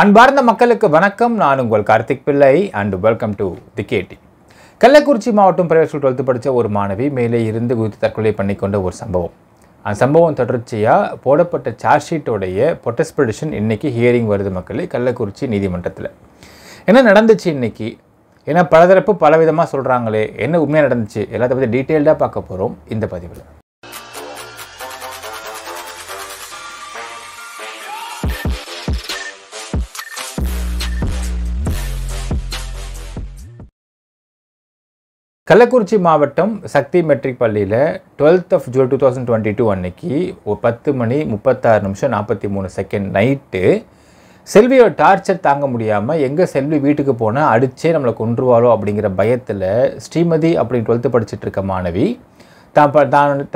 அன்பார்ந்த மக்களுக்கு வணக்கம். நான் உங்கள் கார்த்திக் பிள்ளை அண்ட் வெல்கம் டு தி கேடி. கள்ளக்குறிச்சி மாவட்டம் பிரைவேட் ஸ்கூல் 12th படித்த ஒரு மாணவி மேலே இருந்து குதித்து தற்கொலை பண்ணிக்கொண்ட ஒரு சம்பவம். அந்த சம்பவம் தொடர்ச்சியாக போடப்பட்ட சார்ஜ் ஷீட்டோடைய ப்ரொடெஸ்ட் பெட்டிஷன் இன்றைக்கி ஹியரிங் வருது மக்களே கள்ளக்குறிச்சி நீதிமன்றத்தில். என்ன நடந்துச்சு இன்றைக்கி? ஏன்னா பலதரப்பு பலவிதமாக சொல்கிறாங்களே, என்ன உண்மையாக நடந்துச்சு எல்லாத்த பற்றி டீட்டெயில்டாக பார்க்க போகிறோம் இந்த பதிவில். கள்ளக்குறிச்சி மாவட்டம் சக்தி மெட்ரிக் பள்ளியில் 12th July 2022 அன்னைக்கு 10:36 நைட்டு செல்வியோட டார்ச்சர் தாங்க முடியாமல் எங்கே செல்வி வீட்டுக்கு போனால் அடித்தே நம்மளை கொன்றுவாளோ அப்படிங்கிற பயத்தில் ஸ்ரீமதி அப்படின்னு 12th படிச்சுட்டு இருக்க மாணவி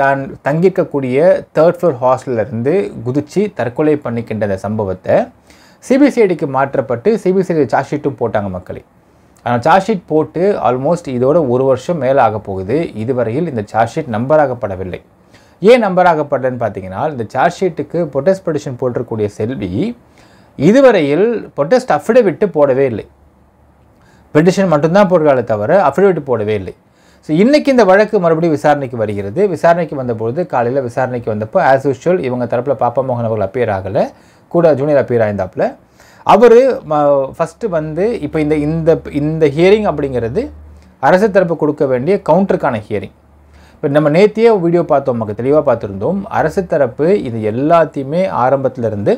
தான் தங்கியிருக்கக்கூடிய 3rd floor ஹாஸ்டலிருந்து குதித்து தற்கொலை பண்ணிக்கின்ற அந்த சம்பவத்தை சிபிசிஐடிக்கு மாற்றப்பட்டு சிபிசிஐடி சார்ஜ் ஷீட்டும் போட்டாங்க மக்களே. ஆனால் சார்ஜ் ஷீட் போட்டு ஆல்மோஸ்ட் இதோட 1 வருஷம் மேலே ஆக போகுது. இதுவரையில் இந்த சார்ஜ் ஷீட் நம்பராகப்படவில்லை. ஏன் நம்பராகப்படலன்னு பார்த்தீங்கன்னா, இந்த சார்ஜ் ஷீட்டுக்கு ப்ரொடெஸ்ட் பெட்டிஷன் போட்டிருக்கக்கூடிய செல்வி இதுவரையில் ப்ரொடெஸ்ட் அஃபிடவிட்டு போடவே இல்லை. பெட்டிஷன் மட்டும்தான் போடுறாலே தவிர அஃபிடவிட் போடவே இல்லை. ஸோ இன்றைக்கி இந்த வழக்கு மறுபடியும் விசாரணைக்கு வருகிறது. விசாரணைக்கு வந்தபொழுது காலையில் விசாரணைக்கு வந்தப்போ ஆஸ் யூஷுவல் இவங்க தரப்பில் பாப்பா மோகன் அவர்கள் அப்பியர் ஆகலை, கூட ஜூனியர் அப்பியர் ஆயிருந்தாப்புல. அவர் ஃபஸ்ட்டு வந்து இப்போ இந்த ஹியரிங் அப்படிங்கிறது அரசு தரப்பு கொடுக்க வேண்டிய கவுண்டருக்கான ஹியரிங். இப்போ நம்ம நேத்தியே வீடியோ பார்த்தோம், நமக்கு தெளிவாக பார்த்துருந்தோம். அரசு தரப்பு இது எல்லாத்தையுமே ஆரம்பத்திலிருந்து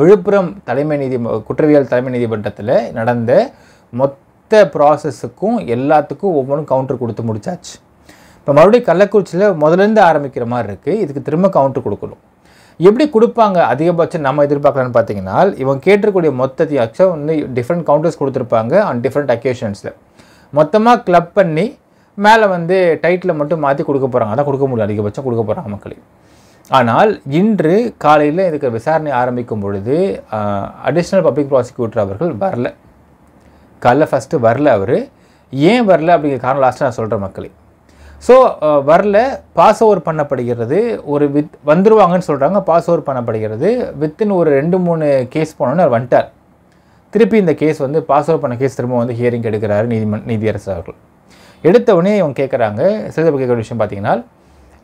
விழுப்புரம் குற்றவியல் தலைமை நீதிமன்றத்தில் நடந்த மொத்த ப்ராசஸுக்கும் எல்லாத்துக்கும் ஒவ்வொன்றும் கவுண்டர் கொடுத்து முடிச்சாச்சு. இப்போ மறுபடியும் கள்ளக்குறிச்சியில் முதலேருந்து ஆரம்பிக்கிற மாதிரி இருக்குது. இதுக்கு திரும்ப கவுண்டர் கொடுக்கணும். எப்படி கொடுப்பாங்க அதிகபட்சம் நம்ம எதிர்பார்க்கலான்னு பார்த்தீங்கன்னா, இவங்க கேட்டிருக்கூடிய மொத்தத்தையும் ஆக்சுவலாக வந்து டிஃப்ரெண்ட் கவுண்டர்ஸ் கொடுத்துருப்பாங்க ஆன் டிஃப்ரெண்ட் அக்கேஷன்ஸில். மொத்தமாக கிளப் பண்ணி மேலே வந்து டைட்டில் மட்டும் மாற்றி கொடுக்க போகிறாங்க. அதான் கொடுக்க முடியும், அதிகபட்சம் கொடுக்க போகிறாங்க மக்களே. ஆனால் இன்று காலையில் இதுக்கு விசாரணை ஆரம்பிக்கும் பொழுது அடிஷ்னல் பப்ளிக் ப்ராசிக்யூட்டர் அவர்கள் வரல. காலைல ஃபஸ்ட்டு வரல. அவர் ஏன் வரல அப்படிங்கிற காரணம் லாஸ்ட்டாக நான் சொல்கிறேன் மக்களே. ஸோ வரல, பாஸ் ஓவர் பண்ணப்படுகிறது. வந்துருவாங்கன்னு சொல்கிறாங்க, பாஸ் ஓவர் பண்ணப்படுகிறது. வித்தின் ஒரு 2-3 கேஸ் போனோன்னு அவர் வந்துட்டார். திருப்பி இந்த கேஸ் வந்து பாஸ் ஓவர் பண்ண கேஸ் திரும்ப வந்து ஹியரிங் எடுக்கிறாரு நீதியரசர் அவர்கள். எடுத்தவுடனே இவங்க கேட்குறாங்க, சிலதப்பு கேட்குற விஷயம் பார்த்தீங்கன்னா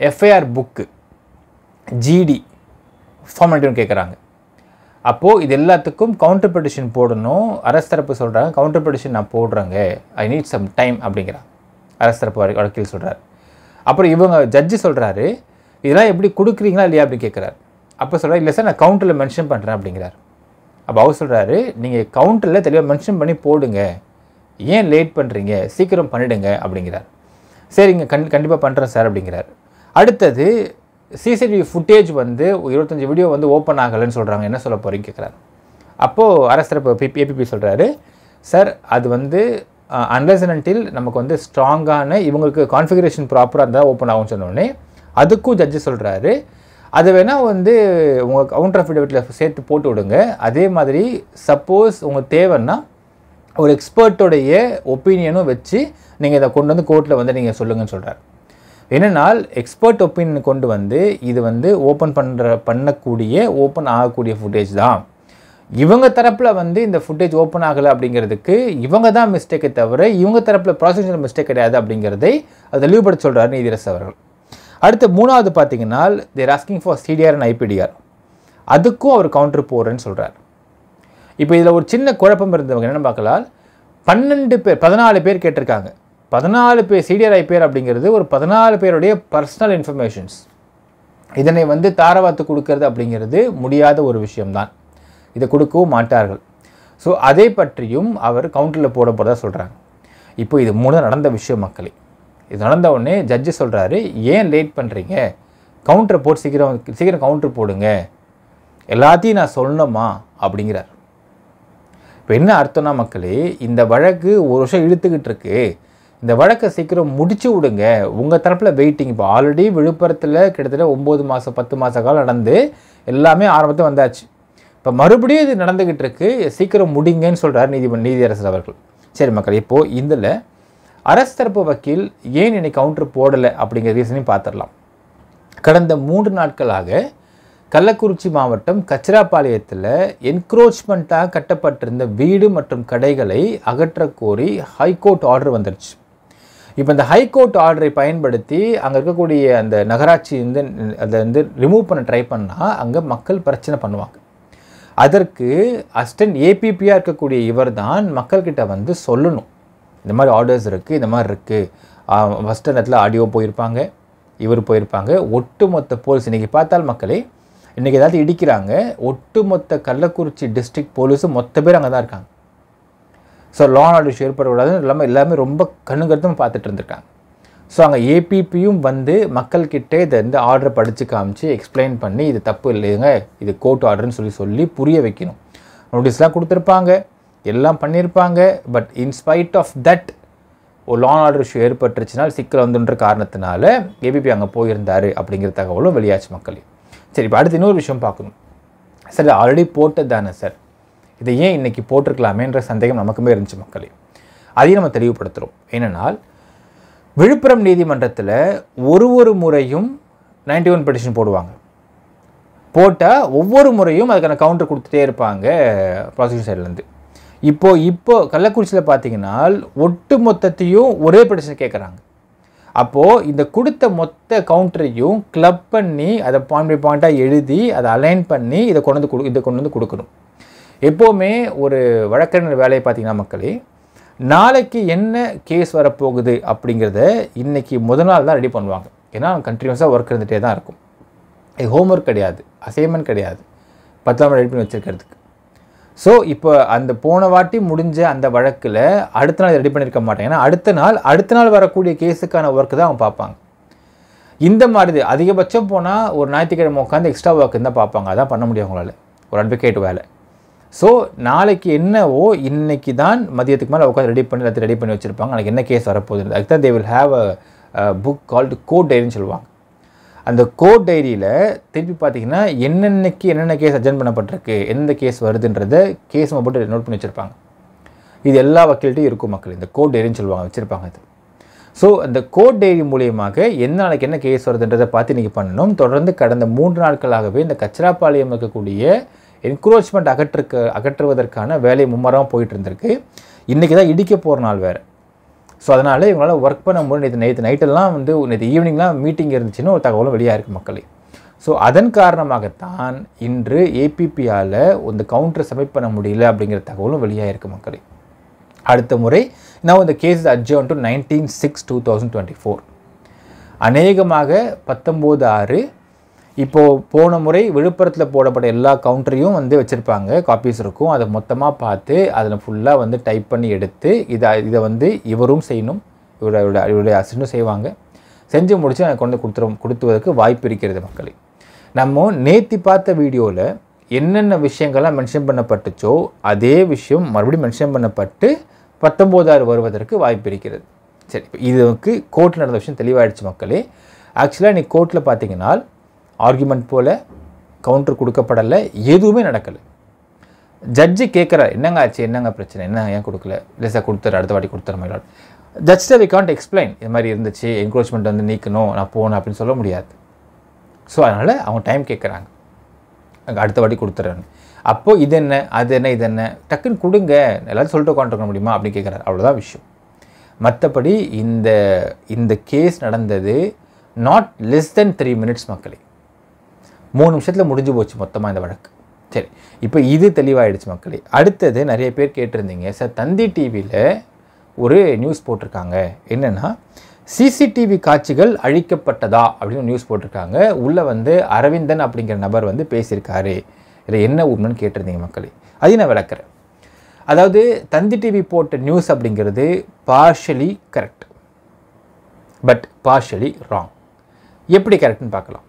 எஃப்ஐஆர் புக்கு ஜிடி ஃபார்மாலிட்டின்னு கேட்குறாங்க. அப்போது இது எல்லாத்துக்கும் கவுண்டர் பெட்டிஷன் போடணும். அரசு தரப்பு சொல்கிறாங்க கவுண்டர் பெட்டிஷன் நான் போடுறேங்க, ஐ நீட் சம் டைம் அப்படிங்கிறாங்க. அரசு தரப்பு வக்கீல் சொல்கிறார். அப்புறம் இவங்க ஜட்ஜி சொல்கிறாரு, இதெல்லாம் எப்படி கொடுக்குறீங்களா இல்லையா அப்படின்னு கேட்குறாரு. அப்போ சொல்கிறார், இல்லை சார் நான் கவுண்டரில் மென்ஷன் பண்ணுறேன் அப்படிங்கிறார். அப்போ அவர் சொல்கிறாரு, நீங்கள் கவுண்டரில் தெளிவாக மென்ஷன் பண்ணி போடுங்க, ஏன் லேட் பண்ணுறீங்க, சீக்கிரம் பண்ணிவிடுங்க அப்படிங்கிறார். சரிங்க கண்டிப்பாக பண்ணுறேன் சார் அப்படிங்கிறார். அடுத்தது சிசிடிவி ஃபுட்டேஜ் வந்து 25 வீடியோ வந்து ஓப்பன் ஆகலைன்னு சொல்கிறாங்க, என்ன சொல்ல போகிறீங்க கேட்குறாரு. அப்போது அரசு தரப்பு ஏபிபி சொல்கிறாரு, சார் அது வந்து அன்லெஸ் அண்ட் அன்டில் நமக்கு வந்து ஸ்ட்ராங்கான இவங்களுக்கு கான்ஃபிகரேஷன் ப்ராப்பராக இருந்தால் ஓப்பன் ஆகும்னு சொன்னோடனே அதுக்கும் ஜட்ஜி சொல்கிறாரு, அது வேணால் வந்து உங்கள் கவுண்டர் அஃபிடவிட்டில் சேர்த்து போட்டு விடுங்க. அதே மாதிரி சப்போஸ் உங்களுக்கு தேவைன்னா ஒரு எக்ஸ்பர்ட்டோடைய ஒப்பீனியனும் வச்சு நீங்கள் இதை கொண்டு வந்து கோர்ட்டில் வந்து நீங்கள் சொல்லுங்கன்னு சொல்கிறார். என்னென்னால் எக்ஸ்பர்ட் ஒப்பீனியன் கொண்டு வந்து இது வந்து பண்ணக்கூடிய ஓப்பன் ஆகக்கூடிய ஃபுட்டேஜ் தான். இவங்க தரப்பில் வந்து இந்த ஃபுட்டேஜ் ஓப்பன் ஆகலை அப்படிங்கிறதுக்கு இவங்க தான் மிஸ்டேக்கை தவிர இவங்க தரப்பில் ப்ராசிக்யூஷன் மிஸ்டேக் கிடையாது அப்படிங்கிறதை அது தெளிவுபடுத்த சொல்கிறார் நீதியரசர் அவர்கள். அடுத்து 3வது பார்த்தீங்கன்னா they're asking for CTR and IPDR, அதுக்கும் அவர் கவுண்டர் போடுறேன்னு சொல்கிறார். இப்போ இதில் ஒரு சின்ன குழப்பம் இருந்தவங்க என்னென்னு பார்க்கலாம், 14 பேர் கேட்டிருக்காங்க. 14 பேர் சிடிஆர் ஐபிஆர் அப்படிங்கிறது ஒரு 14 பேருடைய பர்சனல் இன்ஃபர்மேஷன்ஸ். இதனை வந்து தாரவாத்து கொடுக்கறது அப்படிங்கிறது முடியாத ஒரு விஷயம்தான், இதை கொடுக்கவும் மாட்டார்கள். ஸோ அதை பற்றியும் அவர் கவுண்டரில் போட போகிறதா சொல்கிறாங்க. இப்போ இது 3 நடந்த விஷயம் மக்களே. இது நடந்த உடனே ஜட்ஜி சொல்கிறாரு, ஏன் லேட் பண்ணுறீங்க, கவுண்டரை போட்டு சீக்கிரம் கவுண்டர் போடுங்க, எல்லாத்தையும் நான் சொல்லணுமா அப்படிங்கிறார். இப்போ என்ன அர்த்தம்னா மக்களே, இந்த வழக்கு 1 வருஷம் இழுத்துக்கிட்டு இருக்கு, இந்த வழக்கை சீக்கிரம் முடிச்சு விடுங்க. உங்கள் தரப்பில் வெயிட்டிங். இப்போ ஆல்ரெடி விழுப்புரத்தில் கிட்டத்தட்ட 9 மாதம் 10 மாத காலம் நடந்து எல்லாமே ஆரம்பத்தில் வந்தாச்சு. இப்போ மறுபடியும் இது நடந்துக்கிட்டு இருக்கு, சீக்கிரம் முடிங்கன்னு சொல்கிறார் நீதியரசர் அவர்கள். சரி மக்கள், இப்போது இதில் அரசு தரப்பு வக்கீல் ஏன் இன்னைக்கு கவுண்டர் போடலை அப்படிங்கிற ரீசனையும் பார்த்துடலாம். கடந்த 3 நாட்களாக கள்ளக்குறிச்சி மாவட்டம் கச்சிராப்பாளையத்தில் என்க்ரோச்மெண்ட்டாக கட்டப்பட்டிருந்த வீடு மற்றும் கடைகளை அகற்றக் கோரி ஹைகோர்ட் ஆர்டர் வந்துருச்சு. இப்போ இந்த ஹைகோர்ட் ஆர்டரை பயன்படுத்தி அங்கே இருக்கக்கூடிய அந்த நகராட்சி அதை ரிமூவ் பண்ண ட்ரை பண்ணால் அங்கே மக்கள் பிரச்சனை பண்ணுவாங்க. அதற்கு அசிஸ்டன்ட் ஏபிபியாக இருக்கக்கூடிய இவர் தான் மக்கள்கிட்ட சொல்லணும், இந்த மாதிரி ஆர்டர்ஸ் இருக்குது, இந்த மாதிரி இருக்குது. ஃபஸ்ட்டு நேரத்தில் ஆடியோ போயிருப்பாங்க, இவர் போயிருப்பாங்க. ஒட்டுமொத்த போலீஸ் இன்றைக்கி பார்த்தால் மக்களே, இன்றைக்கி ஏதாவது இடிக்கிறாங்க, ஒட்டுமொத்த கள்ளக்குறிச்சி டிஸ்ட்ரிக்ட் போலீஸும் மொத்த பேர் அங்கே தான் இருக்காங்க. ஸோ லா அண்ட் ஆர்டர் ஏற்படக்கூடாதுன்னு இல்லாமல் எல்லாமே ரொம்ப கண்ணுங்கருத்தும் பார்த்துட்டு இருந்திருக்காங்க. ஸோ அங்கே ஏபிபியும் மக்கள்கிட்ட இதை ஆர்டரை படித்து காமிச்சு எக்ஸ்பிளைன் பண்ணி இது தப்பு இல்லைங்க, இது கோர்ட் ஆர்டர்னு சொல்லி புரிய வைக்கணும். நோட்டீஸ்லாம் கொடுத்துருப்பாங்க, எல்லாம் பண்ணியிருப்பாங்க. பட் இன்ஸ்பைட் ஆஃப் தட் ஒரு லா அண்ட் ஆர்டர் இஷ்யூ ஏற்பட்டுருச்சுனால் சிக்கல் வந்துன்ற காரணத்தினால ஏபிபி அங்கே போயிருந்தார் அப்படிங்கிற தகவலும் வெளியாச்சு மக்களே. சரி, இப்போ அடுத்து இன்னொரு விஷயம் பார்க்கணும். சார் ஆல்ரெடி போட்டது தானே சார், இதை ஏன் இன்றைக்கி போட்டிருக்கலாமேன்ற சந்தேகம் நமக்குமே இருந்துச்சு மக்களே. அதையும் நம்ம தெளிவுபடுத்துகிறோம். ஏனென்றால் விழுப்புரம் நீதிமன்றத்தில் ஒரு முறையும் 91 பெட்டிஷன் போடுவாங்க. போட்டால் ஒவ்வொரு முறையும் அதுக்கான கவுண்டர் கொடுத்துட்டே இருப்பாங்க ப்ராசிக்யூஷன் சைட்லேருந்து. இப்போ கள்ளக்குறிச்சியில் பார்த்தீங்கன்னா ஒட்டு மொத்தத்தையும் ஒரே பெட்டிஷன் கேட்குறாங்க. அப்போது இந்த கொடுத்த மொத்த கவுண்டரையும் கிளப் பண்ணி அதை பாயிண்ட் பை பாயிண்ட்டாக எழுதி அதை அலைன் பண்ணி இதை கொண்டு வந்து கொடுக்கணும். எப்போவுமே ஒரு வழக்கறிஞர் வேலையை பார்த்தீங்கன்னா மக்களே, நாளைக்கு என்ன கேஸ் வரப்போகுது அப்படிங்கிறத இன்றைக்கி முதல் நாள் தான் ரெடி பண்ணுவாங்க. ஏன்னா கண்டினியூஸாக ஒர்க் இருந்துகிட்டே தான் இருக்கும். இது ஹோம்ஒர்க் கிடையாது, அசைன்மெண்ட் கிடையாது, 10 நாள் ரெடி பண்ணி வச்சுருக்கிறதுக்கு. ஸோ இப்போ அந்த போன வாட்டி முடிஞ்ச அந்த வழக்கில் அடுத்த நாள் ரெடி பண்ணியிருக்க மாட்டாங்க. ஏன்னா அடுத்த நாள் வரக்கூடிய கேஸுக்கான ஒர்க்கு தான் அவங்க பார்ப்பாங்க. இந்த மாதிரி அதிகபட்சம் போனால் ஒரு ஞாயிற்றுக்கிழமை உட்காந்து எக்ஸ்ட்ரா ஒர்க் இருந்தால் பார்ப்பாங்க. அதான் பண்ண முடியும் அவங்களால, ஒரு அட்வொகேட் வேலை. ஸோ நாளைக்கு என்னவோ இன்றைக்கி தான் மதியத்துக்கு மேலே உட்காந்து எல்லாத்தையும் ரெடி பண்ணி வச்சுருப்பாங்க. நாளைக்கு என்ன கேஸ் வரப்போகுது, அதுக்கு தான் they will have a book called court டைரின்னு சொல்லுவாங்க. அந்த கோர்ட் டைரியில் திருப்பி பார்த்தீங்கன்னா என்னென்ன கேஸ் அட்ஜென்ட் பண்ணப்பட்டிருக்கு, எந்த கேஸ் வருதுன்றதை கேஸ் போட்டு நோட் பண்ணி வச்சுருப்பாங்க. இது எல்லா வக்கீல்கிட்டையும் இருக்கும் மக்கள். இந்த கோர்ட் டைரின்னு சொல்லுவாங்க, வச்சுருப்பாங்க அது. ஸோ அந்த கோர்ட் டைரி மூலியமாக நாளைக்கு என்ன கேஸ் வருதுன்றதை பார்த்து இன்றைக்கி பண்ணணும். தொடர்ந்து கடந்த 3 நாட்களாகவே இந்த கச்சிராப்பாளையம் இருக்கக்கூடிய என்க்ரோச்மெண்ட் அகற்றுவதற்கான வேலை மும்மரமாக போயிட்டு இருந்திருக்கு. இன்றைக்கி தான் இடிக்க போகிற நாள் வேறு. ஸோ அதனால் இவங்களால் ஒர்க் பண்ணும்போது நேற்று நைட்டெல்லாம் நேற்று ஈவினிங்லாம் மீட்டிங் இருந்துச்சுன்னு ஒரு தகவலும் வெளியாக இருக்குது மக்களே. ஸோ அதன் காரணமாகத்தான் இன்று ஏபிபியால் இந்த கவுண்டரை சப்மிட் பண்ண முடியல அப்படிங்கிற தகவலும் வெளியாக இருக்குது மக்களே. அடுத்த முறை நான் இந்த கேஸ் அட்ஜர்ன் டு 19/6/2024, அநேகமாக 19/6. இப்போது போன முறை விழுப்புரத்தில் போடப்பட்ட எல்லா கவுண்டரையும் வச்சுருப்பாங்க, காப்பீஸ் இருக்கும். அதை மொத்தமாக பார்த்து அதில் ஃபுல்லாக டைப் பண்ணி எடுத்து இதை இவரும் செய்யணும், இவருடைய அசிஸ்டன்ட்டும் செய்வாங்க. செஞ்சு முடித்து எனக்கு கொடுத்துவதற்கு வாய்ப்பு இருக்கிறது மக்களே. நம்ம நேற்று பார்த்த வீடியோவில் என்னென்ன விஷயங்கள்லாம் மென்ஷன் பண்ணப்பட்டுச்சோ அதே விஷயம் மறுபடியும் மென்ஷன் பண்ணப்பட்டு 19/6 வருவதற்கு வாய்ப்பு இருக்கிறது. சரி, இப்போ இதுக்கு கோர்ட்டில் நடந்த விஷயம் தெளிவாகிடுச்சு மக்களே. ஆக்சுவலாக இன்றைக்கி கோர்ட்டில் பார்த்தீங்கன்னா ஆர்குமெண்ட் போல் கவுண்டர் கொடுக்கப்படலை, எதுவுமே நடக்கலை. ஜட்ஜு கேட்குறாரு, என்னங்க ஆச்சு, என்னங்க பிரச்சனை, என்ன ஏன் கொடுக்கல, இல்லை சார் கொடுத்துரு, அடுத்த வாட்டி கொடுத்துற மாதிரி. ஜட்ஜ்ட வி காண்ட் எக்ஸ்பிளைன், இது மாதிரி இருந்துச்சு, என்க்ரோச்மெண்ட் நீக்கணும், நான் போனேன் அப்படின்னு சொல்ல முடியாது. ஸோ அதனால் அவங்க டைம் கேட்குறாங்க, அடுத்த வாட்டி கொடுத்துட்றாங்க. அப்போது இது என்ன, அது என்ன, இது என்ன, டக்குன்னு கொடுங்க, எல்லாரும் சொல்லிட்டு உட்காந்துருக்க முடியுமா அப்படின்னு கேட்குறாரு. அவ்வளோதான் விஷயம். மற்றபடி இந்த கேஸ் நடந்தது நாட் லெஸ் தென் 3 minutes மக்களே. 3 நிமிஷத்தில் முடிஞ்சு போச்சு மொத்தமாக இந்த வழக்கு. சரி, இப்போ இது தெளிவாகிடுச்சு மக்களே. அடுத்தது நிறைய பேர் கேட்டிருந்தீங்க, சார் தந்தி டிவியில் ஒரு நியூஸ் போட்டிருக்காங்க, என்னென்னா சிசிடிவி காட்சிகள் அழிக்கப்பட்டதா அப்படின்னு நியூஸ் போட்டிருக்காங்க. உள்ளே அரவிந்தன் அப்படிங்கிற நபர் பேசியிருக்காரு, இதில் என்ன உண்மைன்னு கேட்டிருந்தீங்க மக்களே. அதையும் நான் விளக்குறேன். அதாவது தந்தி டிவி போட்ட நியூஸ் அப்படிங்கிறது partially correct, but partially wrong. எப்படி கரெக்டுன்னு பார்க்கலாம்.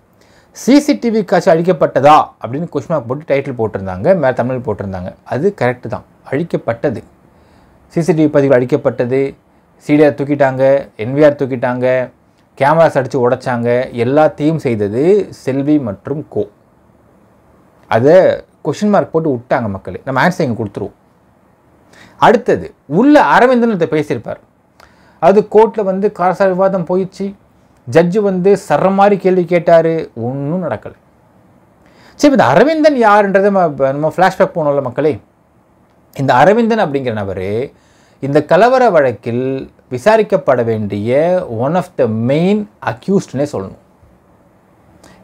சிசிடிவி காட்சி அழிக்கப்பட்டதா அப்படின்னு கொஸ்டின் மார்க் போட்டு டைட்டில் போட்டிருந்தாங்க, மேலே தமிழ் போட்டிருந்தாங்க. அது கரெக்டு தான், அழிக்கப்பட்டது. சிசிடிவி பதிவு அழிக்கப்பட்டது. சிடிஆர் தூக்கிட்டாங்க, என்விஆர் தூக்கிட்டாங்க, கேமராஸ் அடித்து உடைச்சாங்க, எல்லாத்தையும் செய்தது செல்வி மற்றும் கோ. அதை கொஸ்டின் மார்க் போட்டு விட்டாங்க மக்களே. நம்ம ஆன்சர் இங்கே கொடுத்துருவோம். அடுத்தது உள்ள அரவிந்தன் பேசியிருப்பார். அது கோர்ட்டில் காரசார விவாதம் போயிடுச்சு. ஜட்ஜு சர்ற மாதிரி கேள்வி கேட்டார், ஒன்றும் நடக்கலை. சரி, இந்த அரவிந்தன் யாருன்றது நம்ம ஃப்ளாஷ்பேக் போனோம்ல மக்களே. இந்த அரவிந்தன் அப்படிங்கிற நபர் இந்த கலவர வழக்கில் விசாரிக்கப்பட வேண்டிய ஒன் ஆஃப் த மெயின் அக்யூஸ்ட்னே சொல்லணும்.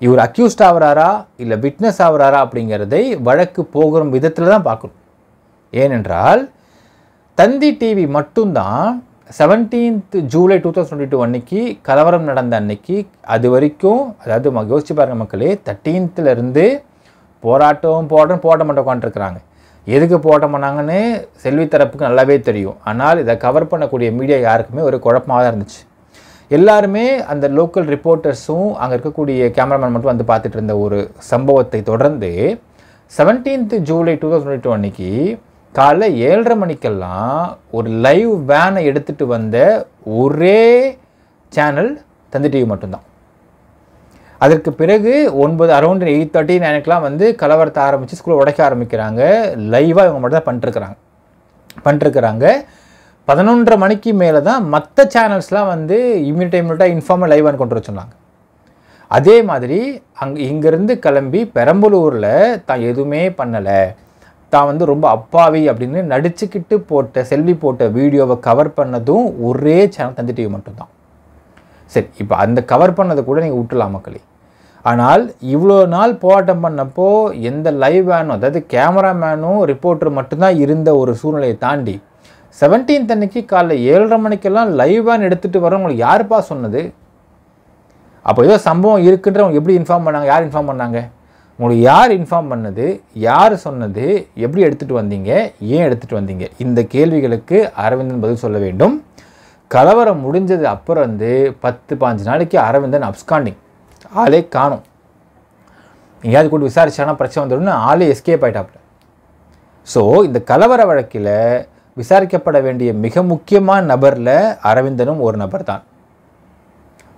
இவர் அக்யூஸ்ட் ஆகிறாரா இல்லை விட்னஸ் ஆகிறாரா அப்படிங்கிறதை வழக்கு போகிற விதத்தில் தான் பார்க்கணும். ஏனென்றால் தந்தி டிவி மட்டும்தான் 17th ஜூலை 2022 அன்னைக்கு கலவரம் நடந்த அன்னைக்கு அது வரைக்கும், அதாவது யோசிச்சு பாருங்கள் மக்களே, 13th போராட்டம் போட மாட்டோம் உட்காந்துருக்குறாங்க. எதுக்கு போராட்டம் பண்ணாங்கன்னு செல்வி தரப்புக்கு நல்லாவே தெரியும். ஆனால் இதை கவர் பண்ணக்கூடிய மீடியா யாருக்குமே ஒரு குழப்பமாக தான் இருந்துச்சு. எல்லாருமே அந்த லோக்கல் ரிப்போர்ட்டர்ஸும் அங்கே இருக்கக்கூடிய கேமராமேன் மட்டும் வந்து பார்த்துட்டு இருந்த ஒரு சம்பவத்தை தொடர்ந்து 17th ஜூலை 2022 அன்னைக்கு காலைல 7:30 மணிக்கெல்லாம் ஒரு லைவ் வேனை எடுத்துகிட்டு வந்த ஒரே சேனல் தந்தி டிவி மட்டும்தான். அதற்கு பிறகு அரௌண்ட் 8:30 9 வந்து கலவரத்தை ஆரம்பித்து ஸ்கூலை உடைக்க ஆரம்பிக்கிறாங்க. லைவாக இவங்க மட்டும் தான் பண்ணிட்டுருக்குறாங்க. 11:30 மணிக்கு மேலே தான் மற்ற சேனல்ஸ்லாம் வந்து இம்மிடியேட்டாக இன்ஃபார்மாக லைவாக கொண்டு வர சொன்னாங்க. அதே மாதிரி இங்கேருந்து கிளம்பி பெரம்பலூரில் தான் எதுவுமே பண்ணலை, தான் வந்து ரொம்ப அப்பாவி அப்படின்னு நடிச்சுக்கிட்டு செல்வி போட்ட வீடியோவை கவர் பண்ணதும் ஒரே சேனல் தந்தி டிவி மட்டும்தான். சரி, இப்போ அந்த கவர் பண்ணதை கூட நீங்கள் விட்டுலாம் மக்களே. ஆனால் இவ்வளோ நாள் போராட்டம் பண்ணப்போ எந்த லைவ் வேனும், அதாவது கேமராமேனும் ரிப்போர்ட்டர் மட்டும்தான் இருந்த ஒரு சூழ்நிலையை தாண்டி 17th அன்னைக்கு காலைல 7:30 மணிக்கெல்லாம் லைவ் வேன் எடுத்துகிட்டு வரவங்களுக்கு யாருப்பா சொன்னது? அப்போ ஏதோ சம்பவம் இருக்குன்றவங்க எப்படி இன்ஃபார்ம் பண்ணாங்க? யார் இன்ஃபார்ம் பண்ணாங்க? உங்களுக்கு யார் இன்ஃபார்ம் பண்ணது? யார் சொன்னது? எப்படி எடுத்துகிட்டு வந்தீங்க? ஏன் எடுத்துகிட்டு வந்தீங்க? இந்த கேள்விகளுக்கு அரவிந்தன் பதில் சொல்ல வேண்டும். கலவரம் முடிஞ்சது அப்புறம் வந்து 10-15 நாளைக்கு அரவிந்தன் அப்ஸ்காண்டிங், ஆளே காணும். எங்கேயாவது கூட விசாரிச்சானா பிரச்சனை வந்துடும்னு ஆளே எஸ்கேப் ஆகிட்டாப்புல. ஸோ இந்த கலவர வழக்கில் விசாரிக்கப்பட வேண்டிய மிக முக்கியமான நபரில் அரவிந்தனும் ஒரு நபர் தான்.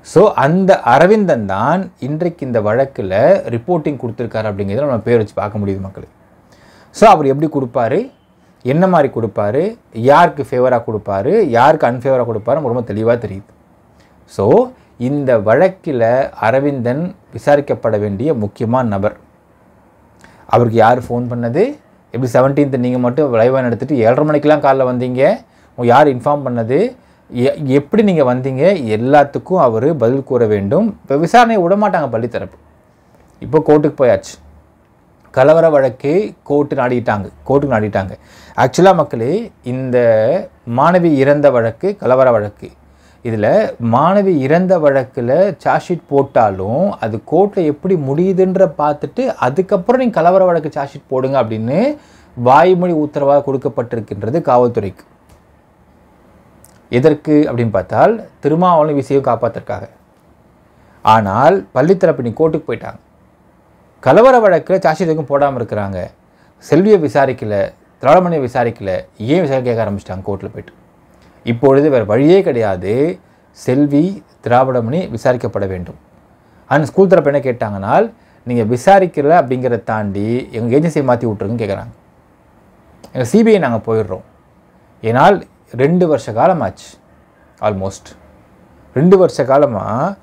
ஸோ அந்த அரவிந்தன் தான் இன்றைக்கு இந்த வழக்கில் ரிப்போர்ட்டிங் கொடுத்துருக்காரு அப்படிங்கிறத நம்ம பேர் வச்சு பார்க்க முடியுது மக்களே. ஸோ அவர் எப்படி கொடுப்பாரு, என்ன மாதிரி கொடுப்பாரு, யாருக்கு ஃபேவராக கொடுப்பாரு, யாருக்கு அன்ஃபேவராக கொடுப்பாரு ரொம்ப தெளிவாக தெரியுது. ஸோ இந்த வழக்கில் அரவிந்தன் விசாரிக்கப்பட வேண்டிய முக்கியமான நபர். அவருக்கு யார் ஃபோன் பண்ணது? எப்படி 17th நீங்கள் மட்டும் லைவாக எடுத்துகிட்டு 7:30 மணிக்கெலாம் காலைல வந்தீங்க? யார் இன்ஃபார்ம் பண்ணது? எப்படி நீங்கள் வந்தீங்க? எல்லாத்துக்கும் அவர் பதில் கூற வேண்டும். இப்போ விசாரணையை விடமாட்டாங்க பள்ளித்தரப்பு. இப்போ கோர்ட்டுக்கு போயாச்சு. கலவர வழக்கை கோர்ட்டுக்கு நாடிட்டாங்க. ஆக்சுவலாக மக்களே, இந்த மாணவி இறந்த வழக்கு கலவர வழக்கு. இதில் மாணவி இறந்த வழக்கில் சார்ஜ் ஷீட் போட்டாலும் அது கோர்ட்டில் எப்படி முடியுதுன்ற பார்த்துட்டு அதுக்கப்புறம் நீங்கள் கலவர வழக்கு சார்ஜ் ஷீட் போடுங்க அப்படின்னு வாய்மொழி உத்தரவாக கொடுக்கப்பட்டிருக்கின்றது காவல்துறைக்கு. எதற்கு அப்படின்னு பார்த்தால் திருமாவளவன் விசியை காப்பாற்றுறதுக்காக. ஆனால் பள்ளித்தரப்பு நீ கோர்ட்டுக்கு போயிட்டாங்க. கலவர வழக்கில் சார்ஜ் ஷீட் எதுவும் போடாமல் இருக்கிறாங்க. செல்வியை விசாரிக்கல, திராவிடமணியை விசாரிக்கல, ஏன் விசாரிக்க கேட்க ஆரம்பிச்சிட்டாங்க கோர்ட்டில் போய்ட்டு. இப்பொழுது வேறு வழியே கிடையாது, செல்வி திராவிடமணி விசாரிக்கப்பட வேண்டும். ஆனால் ஸ்கூல் தரப்பு என்ன கேட்டாங்கன்னால், நீங்கள் விசாரிக்கல அப்படிங்கிறத தாண்டி எங்கள் ஏஜென்சியை மாற்றி விட்ருங்கன்னு கேட்குறாங்க. எங்கள் சிபிஐ நாங்கள் போயிடுறோம். ஏன்னால் 2 வருஷ காலமாச்சு, ஆல்மோஸ்ட் 2 வருஷ காலமாக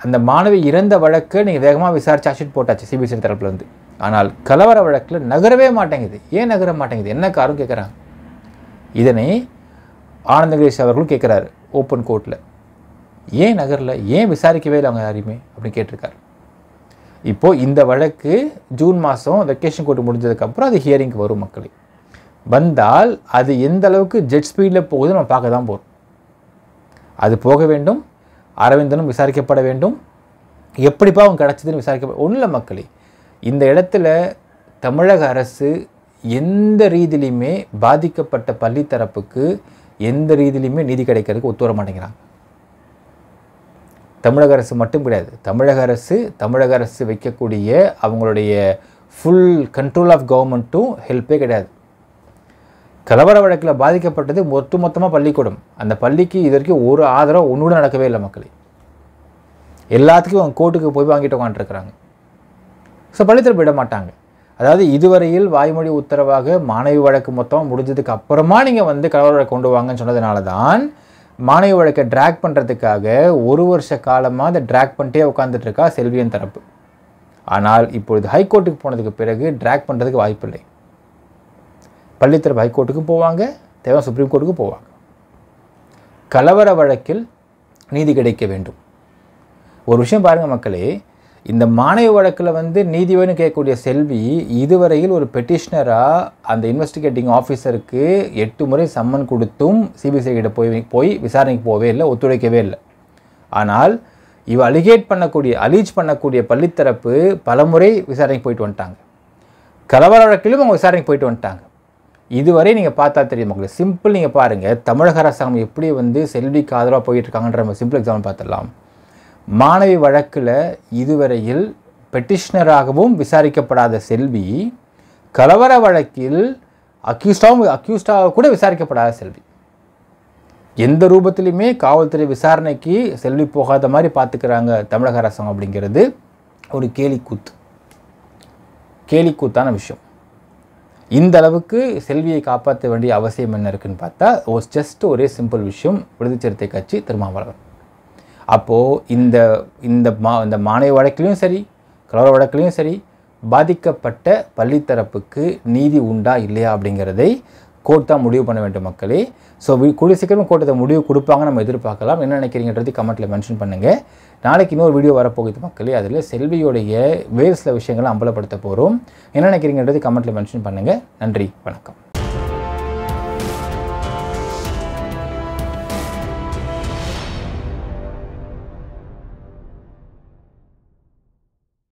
அந்த மாணவி இறந்த வழக்கை நீங்கள் வேகமாக விசாரிச்சு சார்ஜ் ஷீட் போட்டாச்சு சிபிசிஐ தரப்புலேருந்து. ஆனால் கலவர வழக்கில் நகரவே மாட்டேங்குது. ஏன் நகர மாட்டேங்குது? என்ன காரணம் கேட்குறாங்க. இதனை ஆனந்தகிரீஷ் அவர்களும் கேட்குறாரு ஓப்பன் கோர்ட்டில். ஏன் நகரில், ஏன் விசாரிக்கவே இல்லை அவங்க யாரையுமே அப்படின்னு கேட்டிருக்காரு. இப்போது இந்த வழக்கு ஜூன் மாதம் வெக்கேஷன் கோர்ட்டு முடிஞ்சதுக்கப்புறம் அது ஹியரிங்க்கு வரும் மக்களே. வந்தால் அது எந்த அளவுக்கு ஜெட் ஸ்பீடில் போகுது நம்ம பார்க்க தான் போகிறோம். அது போக வேண்டும். அரவிந்தனும் விசாரிக்கப்பட வேண்டும். எப்படிப்பா அவங்க கிடச்சதுன்னு விசாரிக்கப்பட ஒன்றும் இல்லை மக்களே. இந்த இடத்துல தமிழக அரசு எந்த ரீதியிலையுமே பாதிக்கப்பட்ட பள்ளி தரப்புக்கு எந்த ரீதியிலையுமே நீதி கிடைக்கிறதுக்கு ஒத்து வர மாட்டேங்கிறாங்க. தமிழக அரசு மட்டும் கிடையாது, தமிழக அரசு வைக்கக்கூடிய அவங்களுடைய ஃபுல் கண்ட்ரோல் ஆஃப் கவர்மெண்ட்டும் ஹெல்ப்பே கிடையாது. கலவர வழக்கில் பாதிக்கப்பட்டது மொத்தமாக பள்ளிக்கூடம். அந்த பள்ளிக்கு இது வரைக்கும் ஒரு ஆதரவு ஒன்று கூட நடக்கவே இல்லை மக்களே. எல்லாத்துக்கும் அவங்க கோர்ட்டுக்கு போய் வாங்கிட்டு உட்காந்துருக்குறாங்க. ஸோ பள்ளித்தரப்பு விட மாட்டாங்க. அதாவது இதுவரையில் வாய்மொழி உத்தரவாக மாணவி வழக்கு மொத்தம் முடிஞ்சதுக்கு அப்புறமா நீங்கள் வந்து கலவர வழக்கு கொண்டு வாங்கன்னு சொன்னதுனால தான் மாணவி வழக்கை ட்ராக் பண்ணுறதுக்காக 1 வருஷ காலமாக அதை ட்ராக் பண்ணிட்டே உட்காந்துட்டு இருக்கா செல்வியின் தரப்பு. ஆனால் இப்பொழுது ஹைகோர்ட்டுக்கு போனதுக்கு பிறகு ட்ராக் பண்ணுறதுக்கு வாய்ப்பில்லை. பள்ளித்தரப்பு ஹைகோர்ட்டுக்கு போவாங்க, தேவை சுப்ரீம் கோர்ட்டுக்கு போவாங்க. கலவர வழக்கில் நீதி கிடைக்க வேண்டும். ஒரு விஷயம் பாருங்கள் மக்களே, இந்த மாணவி வழக்கில் நீதி வேணும் கேட்கக்கூடிய செல்வி இதுவரையில் ஒரு பெட்டிஷனராக அந்த இன்வெஸ்டிகேட்டிங் ஆஃபீஸருக்கு 8 முறை சம்மன் கொடுத்தும் சிபிசிஐ கிட்ட போய் விசாரணைக்கு போகவே இல்லை, ஒத்துழைக்கவே இல்லை. ஆனால் இவ அலீஜ் பண்ணக்கூடிய பள்ளித்தரப்பு பலமுறை விசாரணைக்கு போயிட்டு வந்துட்டாங்க. கலவர வழக்கிலும் அவங்க விசாரணைக்கு போயிட்டு வந்துட்டாங்க. இதுவரை நீங்கள் பார்த்தா தெரியும் உங்களுக்கு. சிம்பிள் நீங்கள் பாருங்கள், தமிழக அரசாங்கம் எப்படி செல்விக்கு ஆதரவாக போயிட்டு இருக்காங்கன்ற நம்ம சிம்பிள் எக்ஸாம்பிள் பார்த்துடலாம். மாணவி வழக்கில் இதுவரையில் பெட்டிஷனராகவும் விசாரிக்கப்படாத செல்வி, கலவர வழக்கில் அக்யூஸ்டாக கூட விசாரிக்கப்படாத செல்வி. எந்த ரூபத்திலையுமே காவல்துறை விசாரணைக்கு செல்வி போகாத மாதிரி பார்த்துக்கிறாங்க தமிழக அரசாங்கம் அப்படிங்கிறது ஒரு கேலிக்கூத்தான விஷயம். இந்த அளவுக்கு செல்வியை காப்பாற்ற வேண்டிய அவசியம் என்ன இருக்குன்னு பார்த்தா ஜஸ்ட் ஒரே சிம்பிள் விஷயம், விடுதலை சிறுத்தை கட்சி திருமாவளவன். அப்போது இந்த மாணவி வழக்கிலையும் சரி, கலவர வழக்கிலையும் சரி, பாதிக்கப்பட்ட பள்ளித்தரப்புக்கு நீதி உண்டா இல்லையா அப்படிங்கிறதை கோர்ட் தான் முடிவு பண்ண வேண்டும் மக்களே. ஸோ கூடிய சீக்கிரமாக கோர்ட்டை முடிவு கொடுப்பாங்க, நம்ம எதிர்பார்க்கலாம். என்ன நினைக்கிறீங்கன்றது கமெண்ட்டில் மென்ஷன் பண்ணுங்கள். நாளைக்கு இன்னொரு வீடியோ வரப்போகுது மக்களே, அதில் செல்வியோடைய வேறு சில விஷயங்களை அம்பலப்படுத்த போகிறோம். என்ன நினைக்கிறீங்கன்றது கமெண்ட்டில் மென்ஷன் பண்ணுங்கள். நன்றி, வணக்கம்.